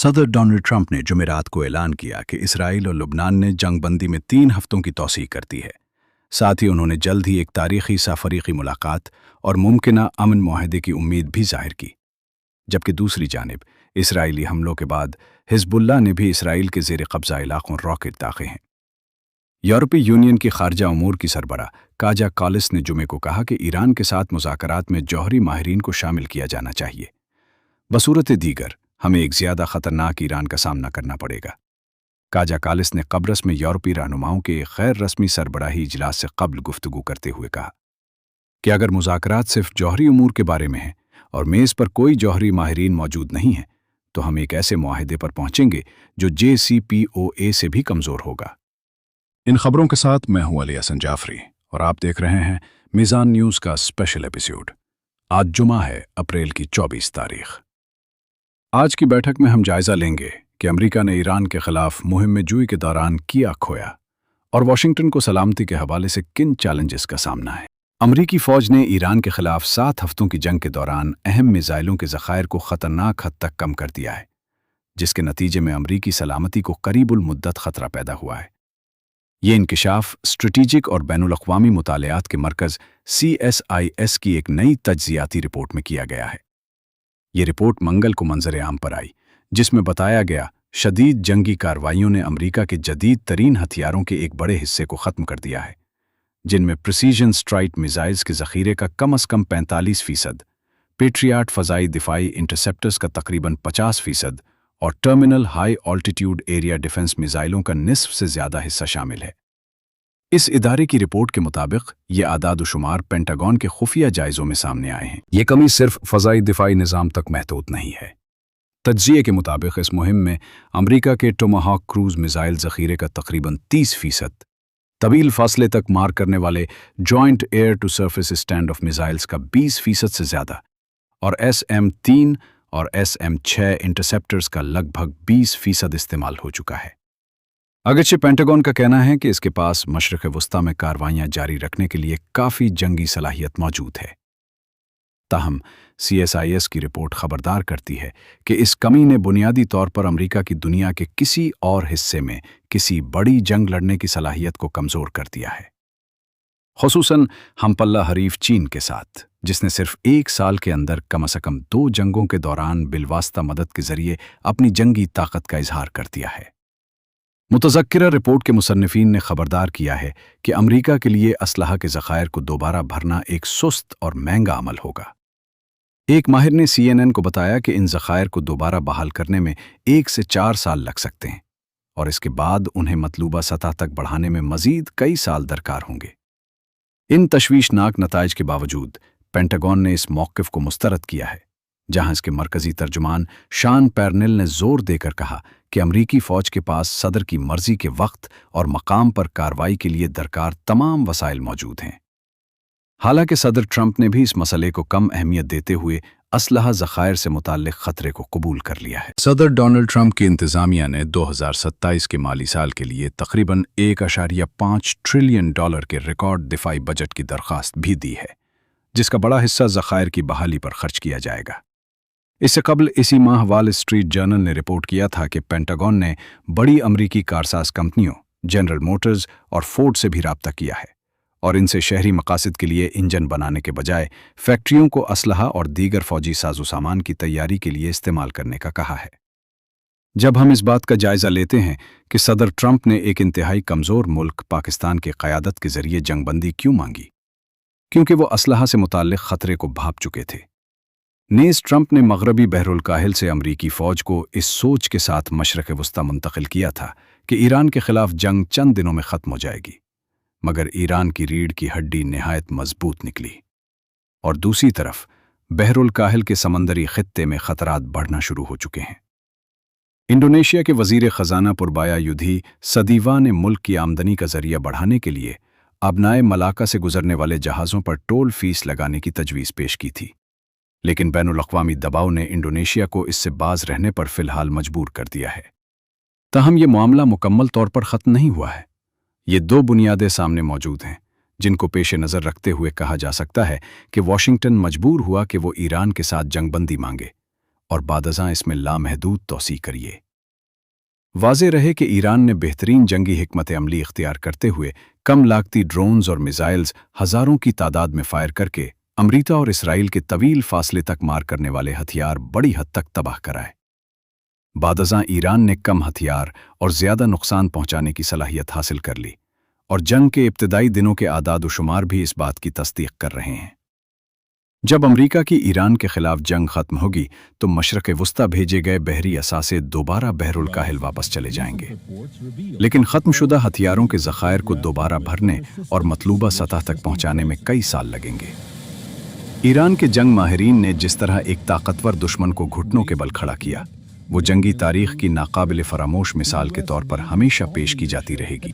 सदर Donald Trump ने जुमेरात को ऐलान किया कि इसराइल और लुबनान ने जंग बंदी में 3 हफ्तों की तौसीह कर दी है। साथ ही उन्होंने जल्द ही एक तारीखी सफरीकी मुलाकात और मुमकिना अमन मुआहदे की उम्मीद भी जाहिर की। जबकि दूसरी जानिब इसराइली हमलों के बाद हिजबुल्लाह ने भी इसराइल के ज़ेर कब्ज़ा इलाकों रॉकेट दागे हैं। यूरोपीय यूनियन की खारजा उमूर की सरबराह काजा कालिस ने जुमे को कहा कि ईरान के साथ मुज़ाकरात में जौहरी माहिरीन को शामिल किया जाना चाहिए। बसूरत दीगर हमें एक ज़्यादा ख़तरनाक ईरान का सामना करना पड़ेगा। काजा कालिस ने कब्रस में यूरोपीय रहनुमाओं के एक गैर रस्मी सरबराही इजलास से कबल गुफ्तगू करते हुए कहा कि अगर मुज़ाकरात सिर्फ जौहरी उमूर के बारे में हैं और मेज़ पर कोई जौहरी माहिरीन मौजूद नहीं है, तो हम एक ऐसे मुआहदे पर पहुंचेंगे जो JCPOA से भी कमज़ोर होगा। इन खबरों के साथ मैं हूं अली हसन जाफरी और आप देख रहे हैं मीज़ान न्यूज़ का स्पेशल एपिसोड। आज जुमा है, अप्रैल की 24 तारीख। आज की बैठक में हम जायजा लेंगे कि अमेरिका ने ईरान के खिलाफ मुहिम जुई के दौरान किया खोया और वाशिंगटन को सलामती के हवाले से किन चैलेंजेस का सामना है। अमेरिकी फ़ौज ने ईरान के खिलाफ 7 हफ्तों की जंग के दौरान अहम मिसाइलों के ज़खायर को ख़तरनाक हद तक कम कर दिया है, जिसके नतीजे में अमेरिकी सलामती को करीबुल मुद्दत ख़तरा पैदा हुआ है। ये इंकिशाफ स्ट्रेटेजिक और बैनुल-अक़वामी मुतालियात के मरकज़ CSIS की एक नई तज्ज़ियाती रिपोर्ट में किया गया है। ये रिपोर्ट मंगल को मंजर आम पर आई, जिसमें बताया गया शदीद जंगी कार्रवाइयों ने अमेरिका के जदीद तरीन हथियारों के एक बड़े हिस्से को ख़त्म कर दिया है, जिनमें प्रिसीजन स्ट्राइक मिसाइल्स के ज़ख़ीरे का कम अज़ कम 45%, पेट्रियाट फ़ज़ाई दिफ़ाई इंटरसेप्टर्स का तकरीबन 50% और terminal high altitude area defence मिसाइलों का निस्फ से ज़्यादा हिस्सा शामिल है। इस इदारे की रिपोर्ट के मुताबिक ये आदाद-ओ-शुमार पेंटागन के खुफिया जायज़ों में सामने आए हैं। ये कमी सिर्फ फ़ज़ाई दिफ़ाई निज़ाम तक महदूद नहीं है। तज्ज़िये के मुताबिक इस मुहिम में अमेरिका के टोमाहॉक क्रूज़ मिसाइल ज़ख़ीरे का तकरीबन 30%, तवील फासले तक मार करने वाले joint air to surface stand off missiles का 20% से ज़्यादा और SM-3 और SM-6 इंटरसेप्टर्स का लगभग 20% इस्तेमाल हो चुका है। अगरचे पेंटागन का कहना है कि इसके पास मशरिक़ वस्ता में कार्रवाइयाँ जारी रखने के लिए काफ़ी जंगी सलाहियत मौजूद है। ताहम CSIS की रिपोर्ट खबरदार करती है कि इस कमी ने बुनियादी तौर पर अमेरिका की दुनिया के किसी और हिस्से में किसी बड़ी जंग लड़ने की सलाहियत को कमज़ोर कर दिया है, ख़ुसूसन हमपल्ला हरीफ चीन के साथ, जिसने सिर्फ 1 साल के अंदर कम से कम 2 जंगों के दौरान बिलवास्ता मदद के ज़रिए अपनी जंगी ताकत का इजहार कर दिया है। मुतज़क्किरा रिपोर्ट के मुसन्निफ़ीन ने खबरदार किया है कि अमेरिका के लिए असलहा के ज़खायर को दोबारा भरना एक सुस्त और महंगा अमल होगा। एक माहिर ने CNN को बताया कि इन ज़खायर को दोबारा बहाल करने में 1 से 4 साल लग सकते हैं और इसके बाद उन्हें मतलूबा सतह तक बढ़ाने में मज़ीद कई साल दरकार होंगे। इन तशवीशनाक नताइज के बावजूद पेंटागन ने इस मौक़िफ़ को मुस्तरद किया है, जहां इसके मरकज़ी तर्जुमान शान पैरनेल ने ज़ोर देकर कहा कि अमरीकी फ़ौज के पास सदर की मर्ज़ी के वक्त और मकाम पर कार्रवाई के लिए दरकार तमाम वसाइल मौजूद हैं। हालांकि सदर ट्रंप ने भी इस मसले को कम अहमियत देते हुए असलहा ज़खायर से मुताल्लिक़ ख़तरे को कबूल कर लिया है। सदर डोनाल्ड ट्रंप की इंतज़ामिया ने 2027 के माली साल के लिए तकरीबन $1.5 ट्रिलियन के रिकॉर्ड दिफाई बजट की दरख्वास्त भी दी है, जिसका बड़ा हिस्सा ज़खायर की बहाली पर खर्च किया जाएगा। इससे कबल इसी माह वॉल स्ट्रीट जर्नल ने रिपोर्ट किया था कि पेंटागन ने बड़ी अमरीकी कारसाज कंपनियों जनरल मोटर्स और फोर्ड से भी राब्ता किया है और इनसे शहरी मकासद के लिए इंजन बनाने के बजाय फैक्ट्रियों को असलहा और दीगर फौजी साजो सामान की तैयारी के लिए इस्तेमाल करने का कहा है। जब हम इस बात का जायज़ा लेते हैं कि सदर ट्रंप ने एक इंतहाई कमज़ोर मुल्क पाकिस्तान की क़यादत के ज़रिए जंगबंदी क्यों मांगी, क्योंकि वो असलहा से मुताल्लिक़ ख़तरे को भांप चुके थे। नेज़ ट्रंप ने मग़रबी बहरुल काहिल से अमरीकी फ़ौज को इस सोच के साथ मशरिक़ वस्ता मुंतकिल किया था कि ईरान के ख़िलाफ़ जंग चंद दिनों में ख़त्म हो जाएगी, मगर ईरान की रीढ़ की हड्डी नहायत मजबूत निकली और दूसरी तरफ बहरुल काहिल के समंदरी ख़ित्ते में ख़तरात बढ़ना शुरू हो चुके हैं। इंडोनेशिया के वज़ीर ख़ज़ाना पुरबाया युधी सदीवा ने मुल्क की आमदनी का ज़रिया बढ़ाने के लिए अबनाए मलाका से गुजरने वाले जहाज़ों पर टोल फ़ीस लगाने की तजवीज़ पेश की थी, लेकिन बैनुल-अक़वामी दबाव ने इंडोनेशिया को इससे बाज रहने पर फ़िलहाल मजबूर कर दिया है। ताहम ये मामला मुकम्मल तौर पर ख़त्म नहीं हुआ है। ये 2 बुनियादें सामने मौजूद हैं जिनको पेश नज़र रखते हुए कहा जा सकता है कि वाशिंगटन मजबूर हुआ कि वो ईरान के साथ जंगबंदी मांगे اور بعد ازاں اس میں لامحدود توسیع کریے۔ واضح رہے کہ ایران نے بہترین جنگی حکمت عملی اختیار کرتے ہوئے کم لاگتی ڈرونز اور میزائلز ہزاروں کی تعداد میں فائر کر کے امریکہ اور اسرائیل کے طویل فاصلے تک مار کرنے والے ہتھیار بڑی حد تک تباہ کرائے۔ بعد ازاں ایران نے کم ہتھیار اور زیادہ نقصان پہنچانے کی صلاحیت حاصل کر لی، اور جنگ کے ابتدائی دنوں کے اعداد و شمار بھی اس بات کی تصدیق کر رہے ہیں۔ جب امریکہ کی ایران کے خلاف جنگ ختم ہوگی تو مشرق وسطی بھیجے گئے بحری اثاثے دوبارہ بحر الکاہل واپس چلے جائیں گے، لیکن ختم شدہ ہتھیاروں کے ذخائر کو دوبارہ بھرنے اور مطلوبہ سطح تک پہنچانے میں کئی سال لگیں گے۔ ایران کے جنگ ماہرین نے جس طرح ایک طاقتور دشمن کو گھٹنوں کے بل کھڑا کیا، وہ جنگی تاریخ کی ناقابل فراموش مثال کے طور پر ہمیشہ پیش کی جاتی رہے گی۔